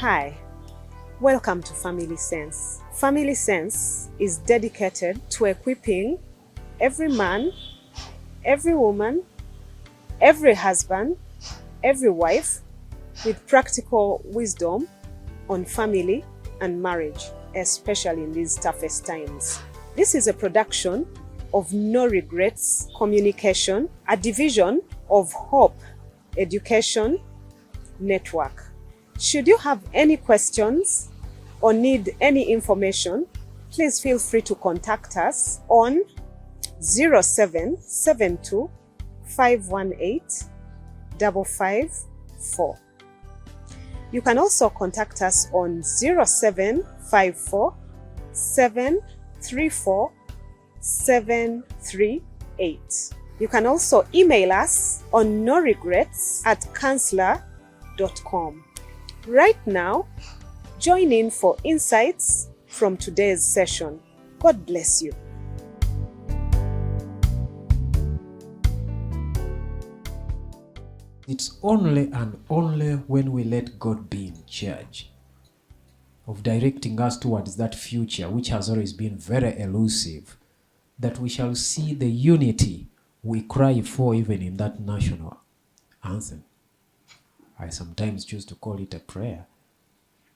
Hi, welcome to Family Sense. Family Sense is dedicated to equipping every man, every woman, every husband, every wife with practical wisdom on family and marriage, especially in these toughest times. This is a production of No Regrets Communication, a division of Hope Education Network. Should you have any questions or need any information, please feel free to contact us on 0772 518 554. You can also contact us on 0754 734 738. You can also email us on noregrets@counselor.com. Right now, join in for insights from today's session. God bless you. It's only and only when we let God be in charge of directing us towards that future, which has always been very elusive, that we shall see the unity we cry for even in that national anthem. I sometimes choose to call it a prayer.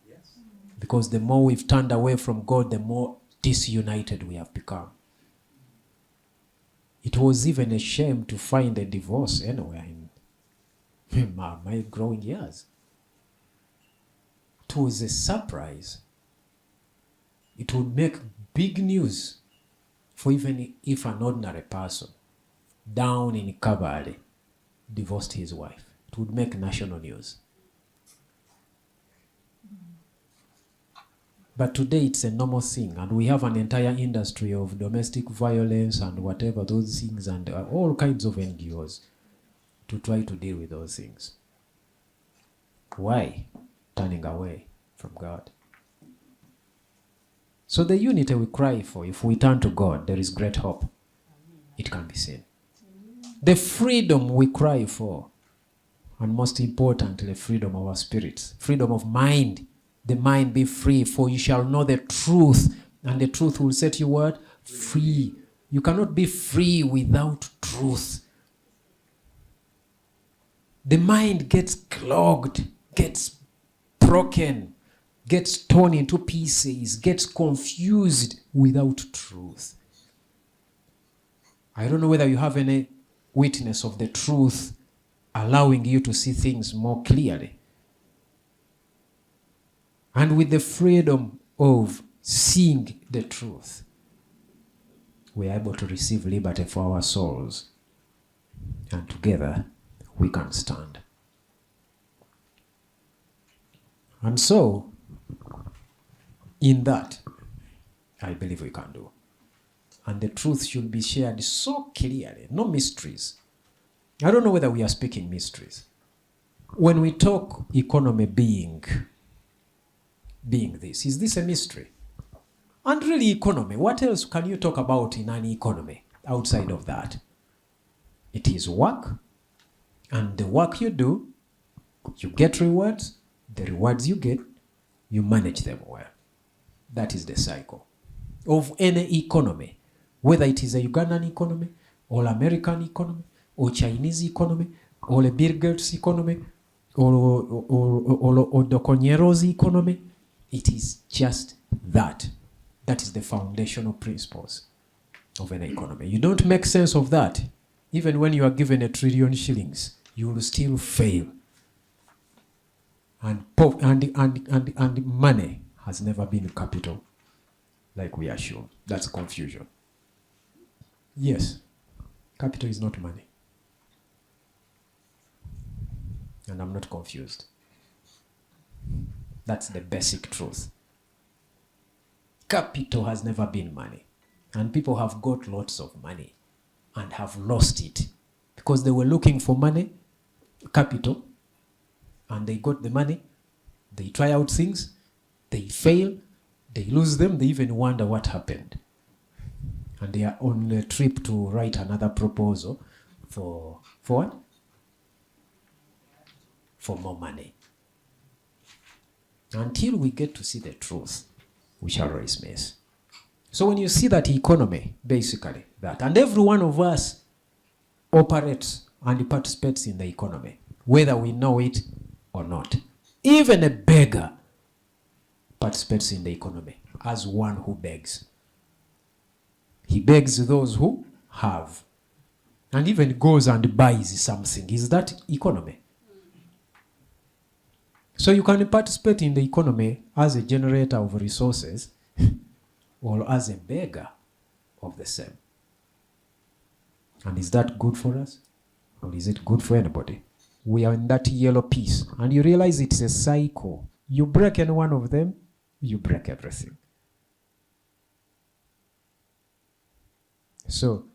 Yes. Because the more we've turned away from God, the more disunited we have become. It was even a shame to find a divorce anywhere in my growing years. It was a surprise. It would make big news for even if an ordinary person down in Kabale divorced his wife. It would make national news. But today it's a normal thing, and we have an entire industry of domestic violence and whatever those things, and all kinds of NGOs to try to deal with those things. Why? Turning away from God. So the unity we cry for, if we turn to God, there is great hope. It can be seen. The freedom we cry for, and most importantly, freedom of our spirits, freedom of mind. The mind be free, for you shall know the truth, and the truth will set you what? Free. You cannot be free without truth. The mind gets clogged, gets broken, gets torn into pieces, gets confused without truth. I don't know whether you have any witness of the truth allowing you to see things more clearly. And with the freedom of seeing the truth, we are able to receive liberty for our souls. And together, we can stand. And so, in that, I believe we can do. And the truth should be shared so clearly, no mysteries. I don't know whether we are speaking mysteries. When we talk economy being this, is this a mystery? And really economy, what else can you talk about in an economy outside of that? It is work, and the work you do, you get rewards. The rewards you get, you manage them well. That is the cycle of any economy, whether it is a Ugandan economy, or American economy, or Chinese economy, or a Bill Gates economy, or Dokonyero's economy. It is just that. That is the foundational principles of an economy. You don't make sense of that. Even when you are given 1 trillion shillings, you will still fail. And money has never been capital, like we are sure. That's confusion. Yes, capital is not money. And I'm not confused. That's the basic truth. Capital has never been money. And people have got lots of money and have lost it because they were looking for money, capital, and they got the money. They try out things, they fail, they lose them, they even wonder what happened. And they are on a trip to write another proposal for what? For more money. until we get to see the truth, we shall always miss. So when you see that economy, basically that, and every one of us operates and participates in the economy, whether we know it or not. Even a beggar participates in the economy as one who begs. He begs those who have, and even goes and buys something. Is that economy? So you can participate in the economy as a generator of resources or as a beggar of the same. And is that good for us? Or is it good for anybody? We are in that yellow piece, and you realize it's a cycle. You break any one of them, you break everything. So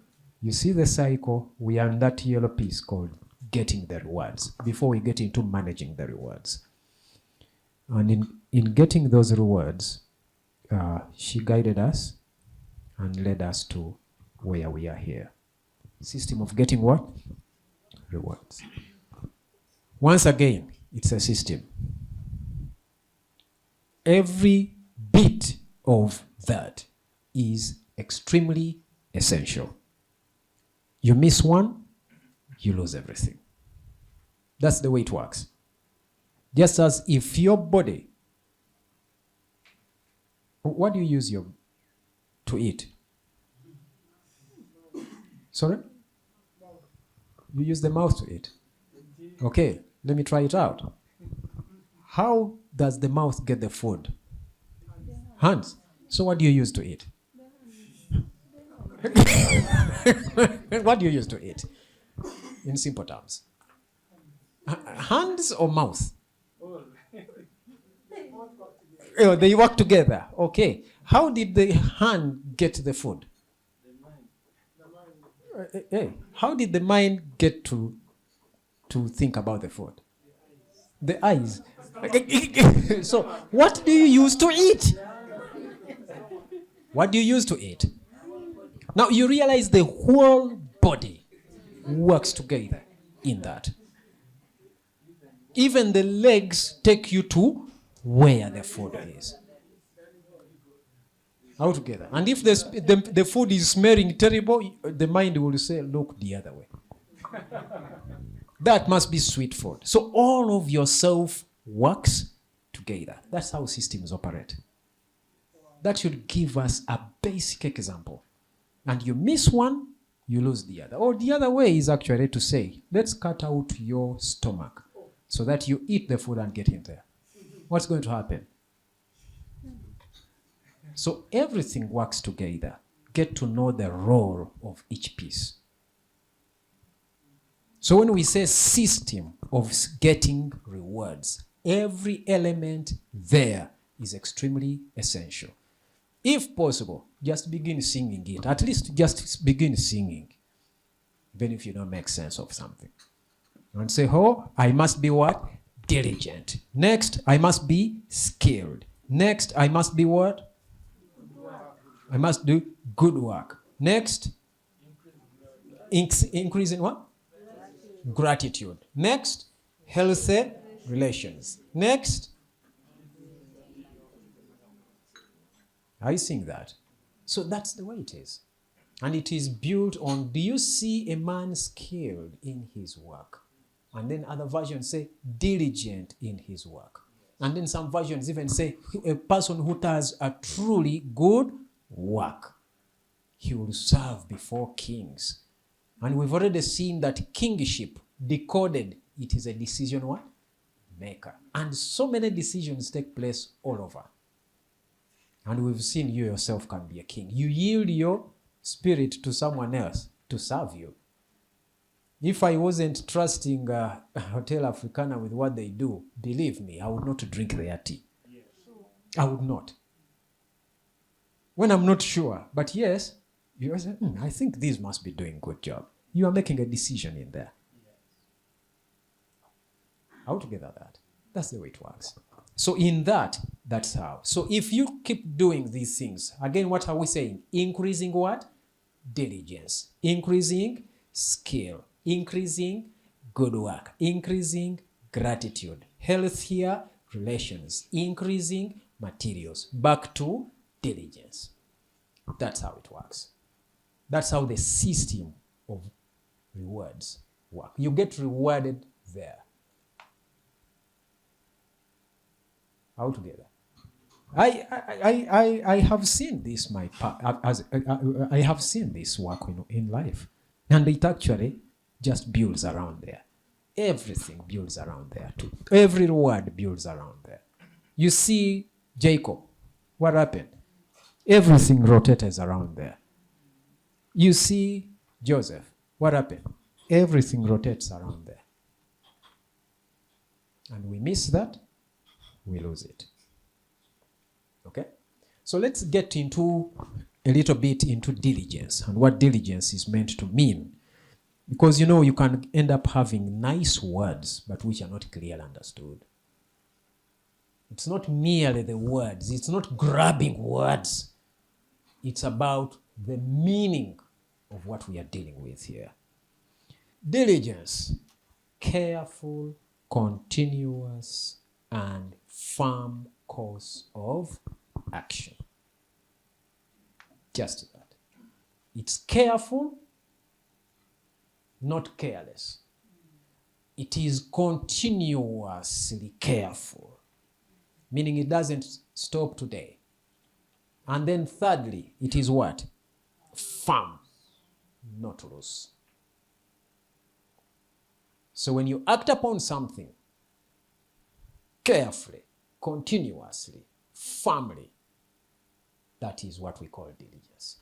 you see the cycle. We are in that yellow piece called getting the rewards before we get into managing the rewards. And in getting those rewards, she guided us and led us to where we are here. System of getting what? Rewards. Once again, it's a system. Every bit of that is extremely essential. You miss one, you lose everything. That's the way it works. Just as if your body, what do you use to eat? Sorry? You use the mouth to eat. Okay, let me try it out. How does the mouth get the food? Hands. So what do you use to eat? What do you use to eat? In simple terms. Hands or mouth? Oh, they work together. Okay. How did the hand get the food? How did the mind get to think about the food? The eyes. So what do you use to eat? What do you use to eat? Now you realize the whole body works together in that. Even the legs take you to where the food is. All together. And if the food is smelling terrible, the mind will say, look the other way. That must be sweet food. So all of yourself works together. That's how systems operate. That should give us a basic example. And you miss one, you lose the other. Or the other way is actually to say, let's cut out your stomach so that you eat the food and get in there. What's going to happen? So everything works together. Get to know the role of each piece. So when we say system of getting rewards, every element there is extremely essential. If possible, just begin singing it. At least just begin singing, even if you don't make sense of something. And say, oh, I must be what? Diligent. Next, I must be skilled. Next, I must be what? I must do good work. Next, increase in what? Gratitude. Next, healthy relations. Next, I think that. So that's the way it is. And it is built on, do you see a man skilled in his work? And then other versions say diligent in his work. And then some versions even say a person who does a truly good work, he will serve before kings. And we've already seen that kingship, decoded, it is a decision what? Maker. And so many decisions take place all over. And we've seen you yourself can be a king. You yield your spirit to someone else to serve you. If I wasn't trusting Hotel Africana with what they do, believe me, I would not drink their tea. Yes. I would not. When I'm not sure. But yes, you say, I think these must be doing a good job. You are making a decision in there. Yes. Altogether that. That's the way it works. So in that, that's how. So if you keep doing these things, again, what are we saying? Increasing what? Diligence. Increasing skill. Increasing good work. Increasing gratitude. Healthier relations, increasing materials. Back to diligence. That's how it works. That's how the system of rewards work. You get rewarded there. Altogether. I have seen this I have seen this work in life, and it actually just builds around there. Everything builds around there too. Every reward builds around there. You see Jacob, what happened? Everything rotates around there. You see Joseph, what happened? Everything rotates around there. And we miss that, we lose it. Okay? So let's get into a little bit into diligence and what diligence is meant to mean. Because you can end up having nice words, but which are not clearly understood. It's not merely the words, it's not grabbing words. It's about the meaning of what we are dealing with here. Diligence, careful, continuous, and firm course of action. Just that. It's careful, not careless. It is continuously careful, meaning it doesn't stop today. And then thirdly, it is what? Firm, not loose. So when you act upon something carefully, continuously, firmly, that is what we call diligence.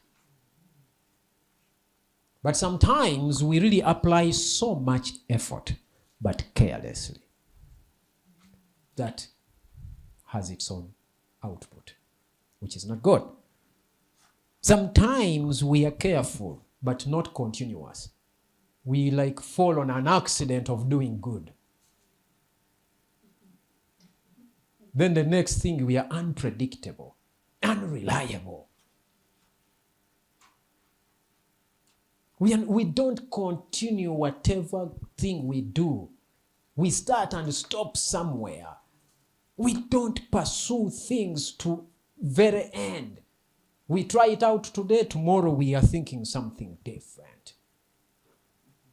But sometimes we really apply so much effort, but carelessly. That has its own output, which is not good. Sometimes we are careful, but not continuous. We fall on an accident of doing good. Then the next thing, we are unpredictable, unreliable. We don't continue whatever thing we do. We start and stop somewhere. We don't pursue things to very end. We try it out today, tomorrow we are thinking something different.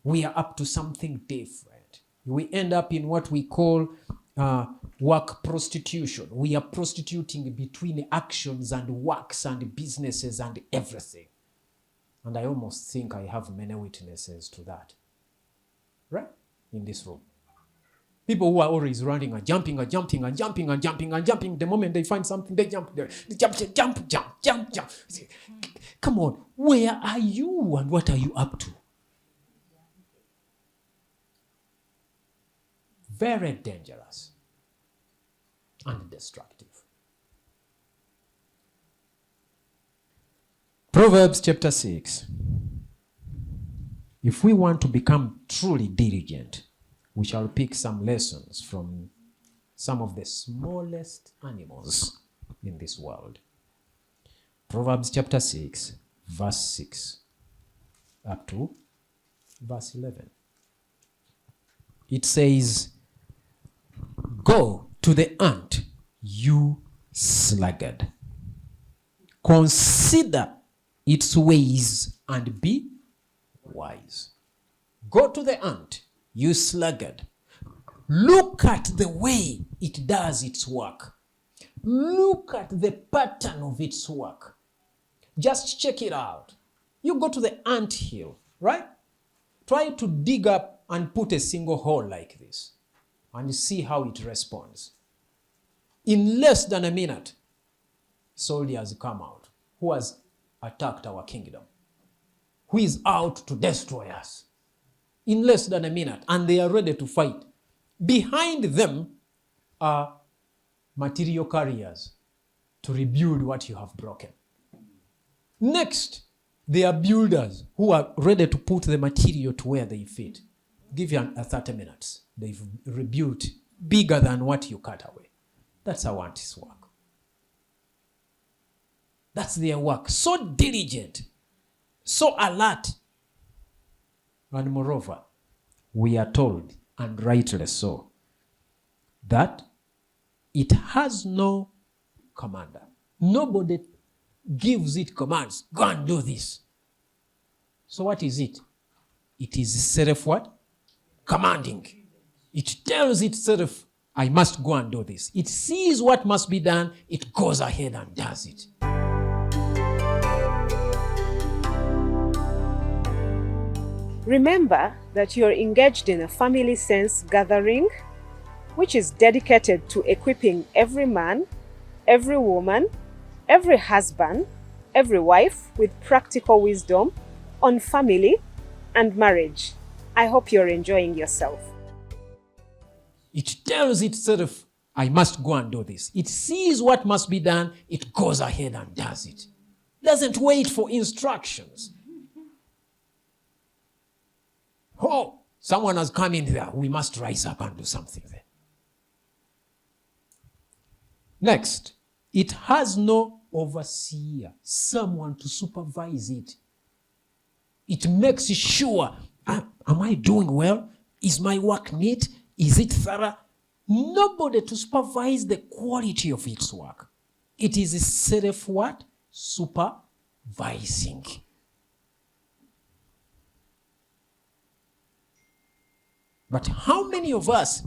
We are up to something different. We end up in what we call work prostitution. We are prostituting between actions and works and businesses and everything. And I almost think I have many witnesses to that. Right? In this room. People who are always running and jumping and jumping and jumping and jumping and jumping. The moment they find something, they jump there. They jump. Come on, where are you and what are you up to? Very dangerous and destructive. Proverbs chapter 6. If we want to become truly diligent, we shall pick some lessons from some of the smallest animals in this world. Proverbs chapter 6, verse 6 up to verse 11. It says, "Go to the ant, you sluggard. Consider its ways and be wise." Go to the ant, you sluggard. Look at the way it does its work. Look at the pattern of its work. Just check it out. You go to the ant hill, right? Try to dig up and put a single hole like this and see how it responds. In less than a minute, soldiers come out who has attacked our kingdom, who is out to destroy us. In less than a minute, and they are ready to fight. Behind them are material carriers to rebuild what you have broken. Next, they are builders who are ready to put the material to where they fit. Give you 30 minutes. They've rebuilt bigger than what you cut away. That's how ants work. That's their work. So diligent, so alert. And moreover, we are told, and rightly so, that It has no commander. Nobody gives it commands. Go and do this. So what is it? It is self what? Commanding. It tells itself, I must go and do this. It sees what must be done. It goes ahead and does it. Remember that you're engaged in a Family Sense gathering, which is dedicated to equipping every man, every woman, every husband, every wife with practical wisdom on family and marriage. I hope you're enjoying yourself. It tells itself, I must go and do this. It sees what must be done. It goes ahead and does it. Doesn't wait for instructions. Oh, someone has come in there. We must rise up and do something there. Next, it has no overseer, someone to supervise it. It makes sure, am I doing well? Is my work neat? Is it thorough? Nobody to supervise the quality of its work. It is self what? Supervising. But how many of us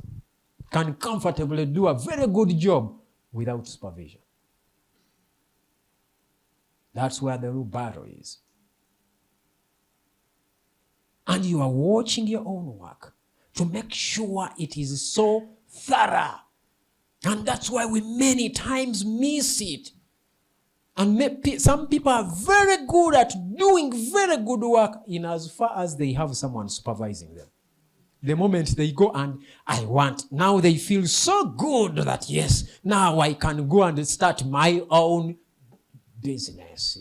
can comfortably do a very good job without supervision? That's where the real battle is. And you are watching your own work to make sure it is so thorough. And that's why we many times miss it. And some people are very good at doing very good work in as far as they have someone supervising them. The moment they go and now they feel so good that yes, now I can go and start my own business.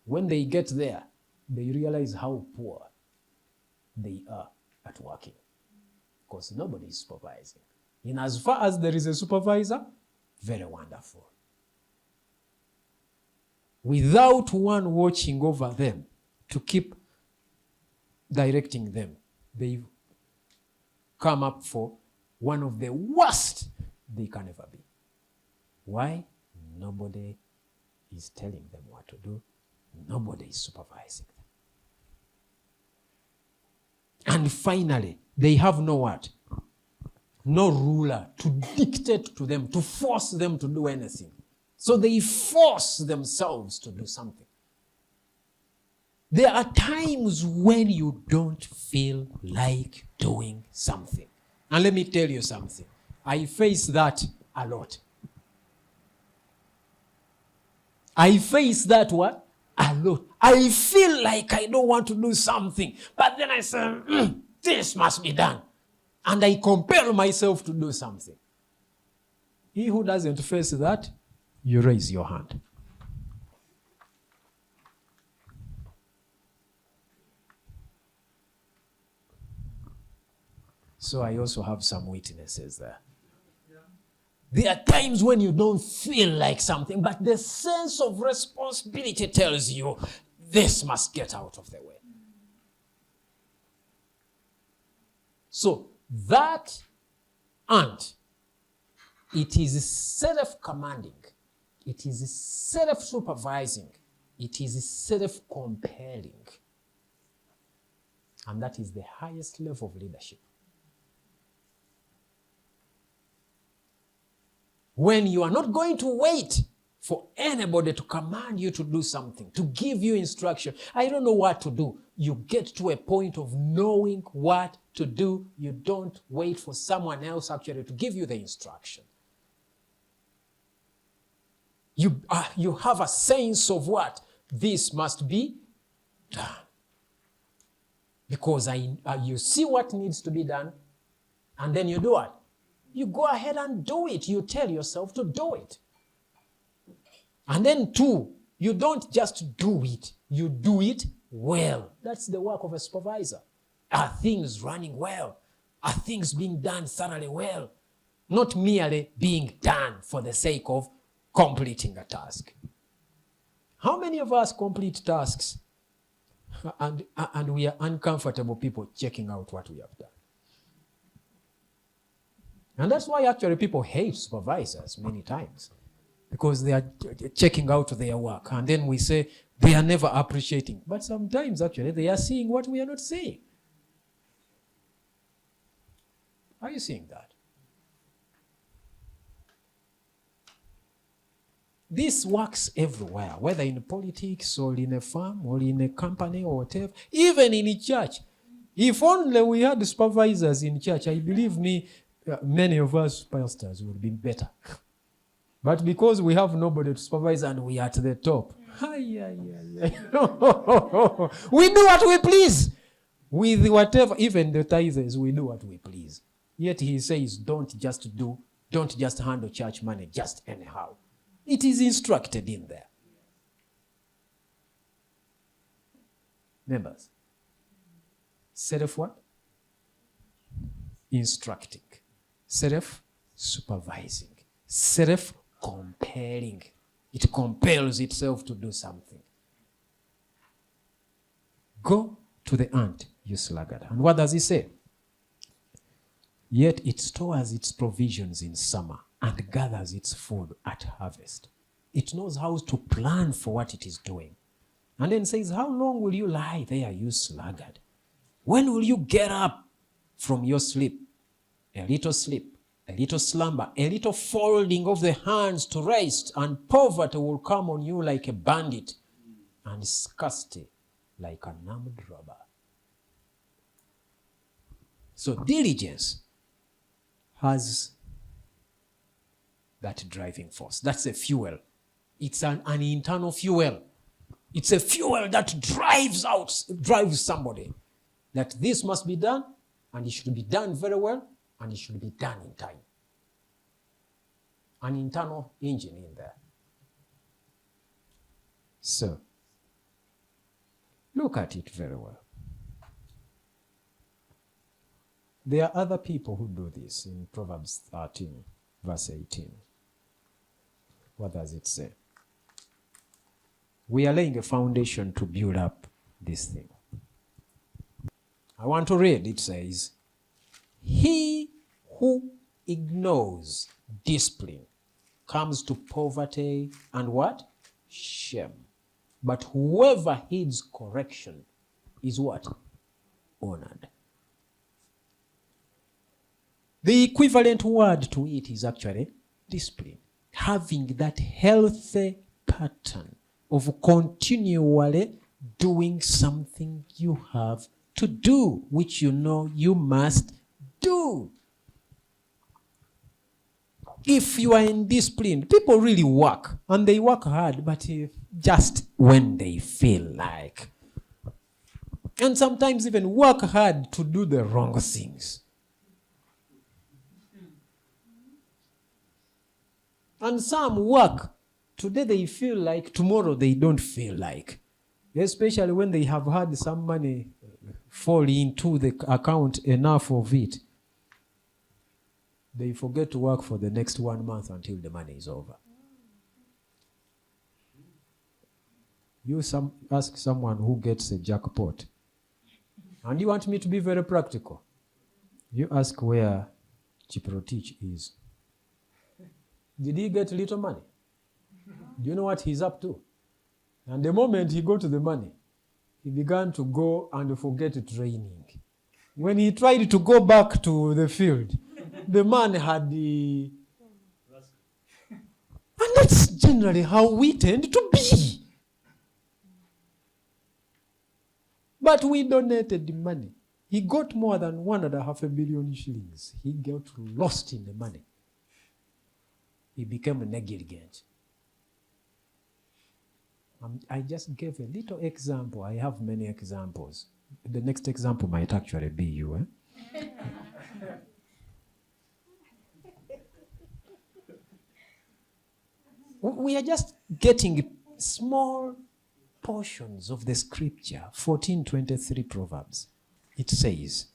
When they get there, they realize how poor they are at working because nobody is supervising. In as far as there is a supervisor, very wonderful. Without one watching over them to keep directing them, they come up for one of the worst they can ever be. Why? Nobody is telling them what to do. Nobody is supervising them. And finally, they have no what? No ruler to dictate to them, to force them to do anything. So they force themselves to do something. There are times when you don't feel like doing something. And let me tell you something. I face that a lot. I face that what? A lot. I feel like I don't want to do something. But then I say, this must be done. And I compel myself to do something. He who doesn't face that, you raise your hand. So I also have some witnesses there. There are times when you don't feel like something, but the sense of responsibility tells you this must get out of the way. So that and it is self-commanding, it is self-supervising, it is self-compelling. And that is the highest level of leadership. When you are not going to wait for anybody to command you to do something, to give you instruction. I don't know what to do. You get to a point of knowing what to do. You don't wait for someone else actually to give you the instruction. You have a sense of what? This must be done. Because you see what needs to be done, and then you do what? You go ahead and do it. You tell yourself to do it. And then two, you don't just do it. You do it well. That's the work of a supervisor. Are things running well? Are things being done thoroughly well? Not merely being done for the sake of completing a task. How many of us complete tasks and we are uncomfortable people checking out what we have done? And that's why actually people hate supervisors many times, because they are checking out their work. And then we say they are never appreciating. But sometimes actually they are seeing what we are not seeing. Are you seeing that? This works everywhere, whether in politics or in a farm or in a company or whatever, even in a church. If only we had supervisors in church, I believe me, many of us pastors would be better. But because we have nobody to supervise and we are at the top, we do what we please. With whatever, even the tithers, we do what we please. Yet he says, don't just handle church money just anyhow. It is instructed in there. Members, self what? Instructing. Self-supervising. Self-compelling. It compels itself to do something. Go to the ant, you sluggard. And what does he say? Yet it stores its provisions in summer and gathers its food at harvest. It knows how to plan for what it is doing. And then says, how long will you lie there, you sluggard? When will you get up from your sleep? A little slumber, a little folding of the hands to rest, and poverty will come on you like a bandit, and scarcity like an armed robber. So diligence has that driving force. That's a fuel. It's an internal fuel. It's a fuel that drives somebody. That this must be done, and it should be done very well, and it should be done in time. An internal engine in there. So, look at it very well. There are other people who do this in Proverbs 13, verse 18. What does it say? We are laying a foundation to build up this thing. I want to read. It says, he who ignores discipline comes to poverty and what? Shame. But whoever heeds correction is what? Honored. The equivalent word to it is actually discipline. Having that healthy pattern of continually doing something you have to do, which you know you must do. If you are indisciplined, people really work, and they work hard, but just when they feel like. And sometimes even work hard to do the wrong things. And some work, today they feel like, tomorrow they don't feel like. Especially when they have had some money fall into the account, enough of it. They forget to work for the next 1 month until the money is over. You ask someone who gets a jackpot, and you want me to be very practical. You ask where Chiprotich is. Did he get little money? Do you know what he's up to? And the moment he got the money, he began to go and forget training. When he tried to go back to the field, the man had the... And that's generally how we tend to be. But we donated the money. He got more than 1.5 billion shillings. He got lost in the money. He became negligent. I just gave a little example. I have many examples. The next example might actually be you. We are just getting small portions of the scripture. 14:23 Proverbs. It says,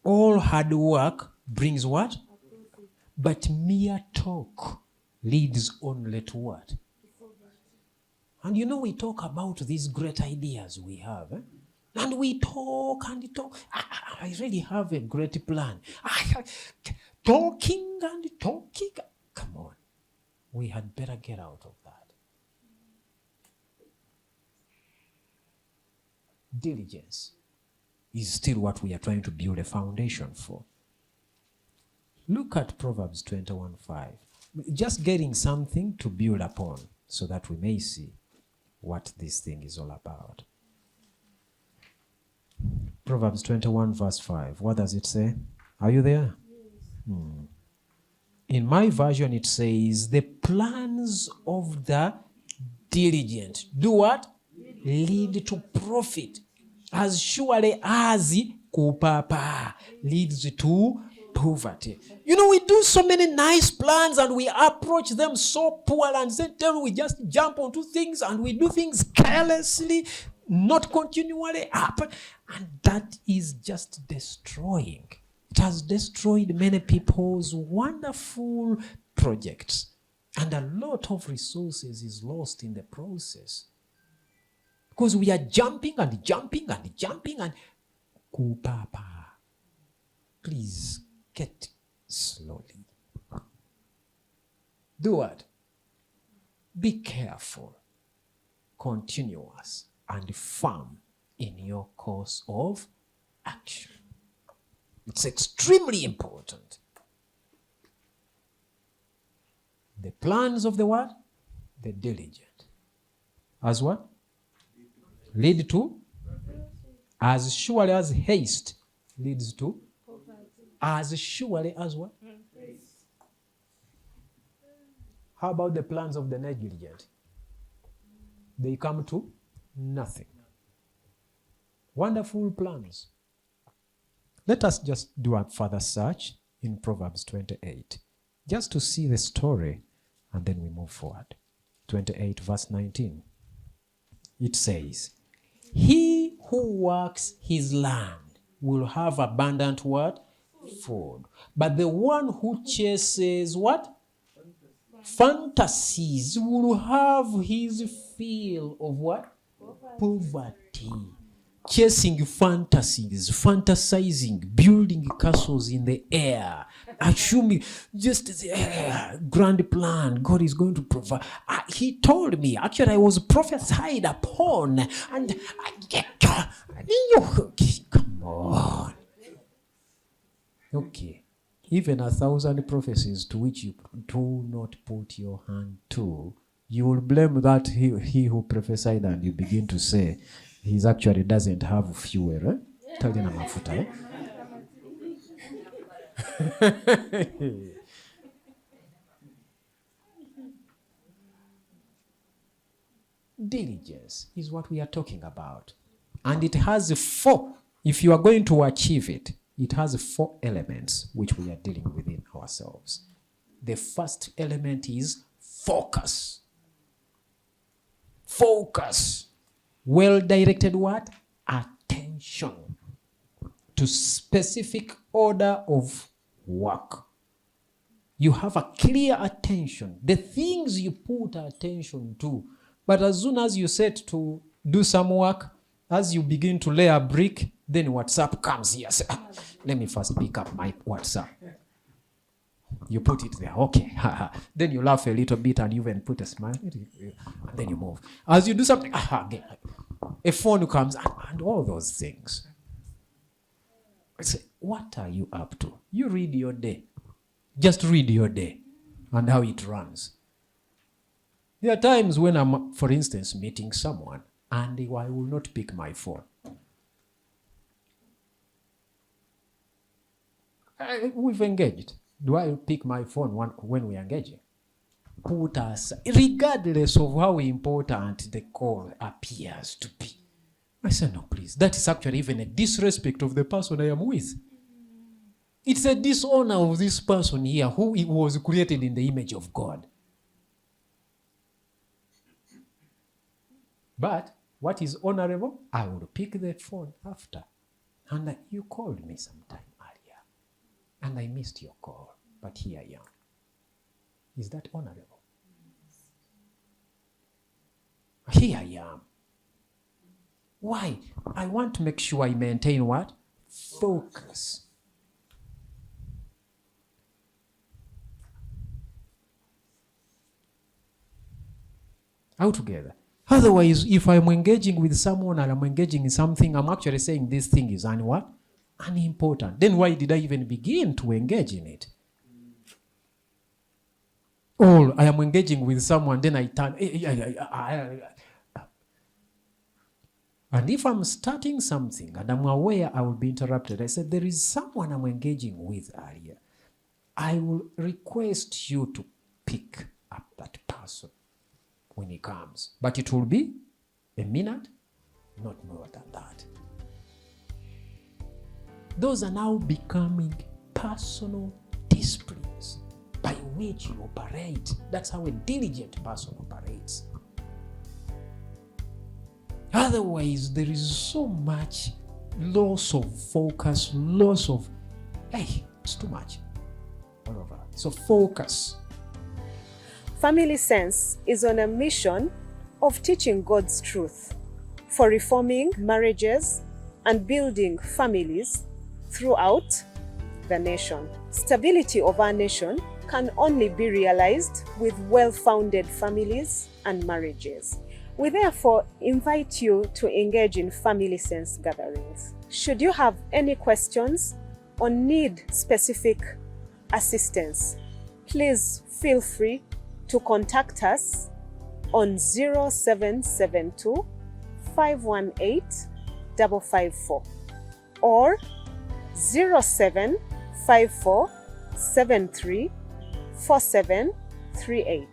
all hard work brings what? But mere talk leads only to what? And you know, we talk about these great ideas we have. And we talk and talk. I really have a great plan. talking and talking. Come on. We had better get out of that. Diligence is still what we are trying to build a foundation for. Look at Proverbs 21:5. Just getting something to build upon so that we may see what this thing is all about. Proverbs 21:5. What does it say? Are you there? Yes. In my version it says, the plans of the diligent do what? Lead to profit. As surely as kupapa leads to poverty. You know, we do so many nice plans and we approach them so poor, and then we just jump onto things and we do things carelessly, not continually up, and that is just destroying. It has destroyed many people's wonderful projects, and a lot of resources is lost in the process. Because we are jumping and jumping and jumping and kupapa. Please get slowly. Do what? Be careful, continuous, and firm in your course of action. It's extremely important. The plans of the what? The diligent. As what? Lead to? As surely as haste leads to? As surely as what? How about the plans of the negligent? They come to nothing. Wonderful plans. Let us just do a further search in Proverbs 28, just to see the story, and then we move forward. 28 verse 19. It says, he who works his land will have abundant what? Food. But the one who chases what? Fantasies will have his fill of what? Poverty. Chasing fantasies, fantasizing, building castles in the air, assuming just the grand plan God is going to provide. He told me, actually I was prophesied upon, and come on. Okay. Even 1,000 prophecies to which you do not put your hand to, you will blame that he who prophesied, and you begin to say, he actually doesn't have fuel. Tell na mafuta. Diligence is what we are talking about. And it has 4. If you are going to achieve it, it has 4 elements which we are dealing within ourselves. The first element is focus. Focus. Well-directed what? Attention to specific order of work. You have a clear attention. The things you put attention to. But as soon as you set to do some work, as you begin to lay a brick, then WhatsApp comes here. Say, let me first pick up my WhatsApp. You put it there, okay. Then you laugh a little bit and you even put a smile. And then you move. As you do something, again, a phone comes and all those things. I say, what are you up to? You read your day. Just read your day and how it runs. There are times when I'm, for instance, meeting someone and I will not pick my phone. We've engaged. Do I pick my phone when we're engaging? Put us, regardless of how important the call appears to be. I said, no, please. That is actually even a disrespect of the person I am with. It's a dishonor of this person here who was created in the image of God. But what is honorable? I will pick the phone after. And you called me sometime earlier. And I missed your call. But here I am. Is that honorable? Here I am. Why? I want to make sure I maintain what? Focus. altogether. Otherwise, if I'm engaging with someone or I'm engaging in something, I'm actually saying this thing is unimportant. Then why did I even begin to engage in it? Or I am engaging with someone, then I turn. And if I'm starting something and I'm aware I will be interrupted, I said, there is someone I'm engaging with earlier. I will request you to pick up that person when he comes. But it will be a minute, not more than that. Those are now becoming personal disciplines by which you operate. That's how a diligent person operates. Otherwise, there is so much loss of focus, loss of, it's too much. All over. So focus. Family Sense is on a mission of teaching God's truth for reforming marriages and building families throughout the nation. Stability of our nation can only be realized with well-founded families and marriages. We therefore invite you to engage in Family Sense gatherings. Should you have any questions or need specific assistance, please feel free to contact us on 0772 518 554 or 0754 73 4738.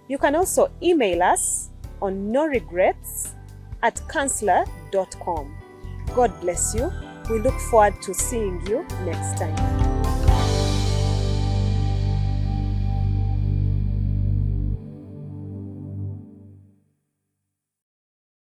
You can also email us on noregrets@counselor.com. God bless you. We look forward to seeing you next time.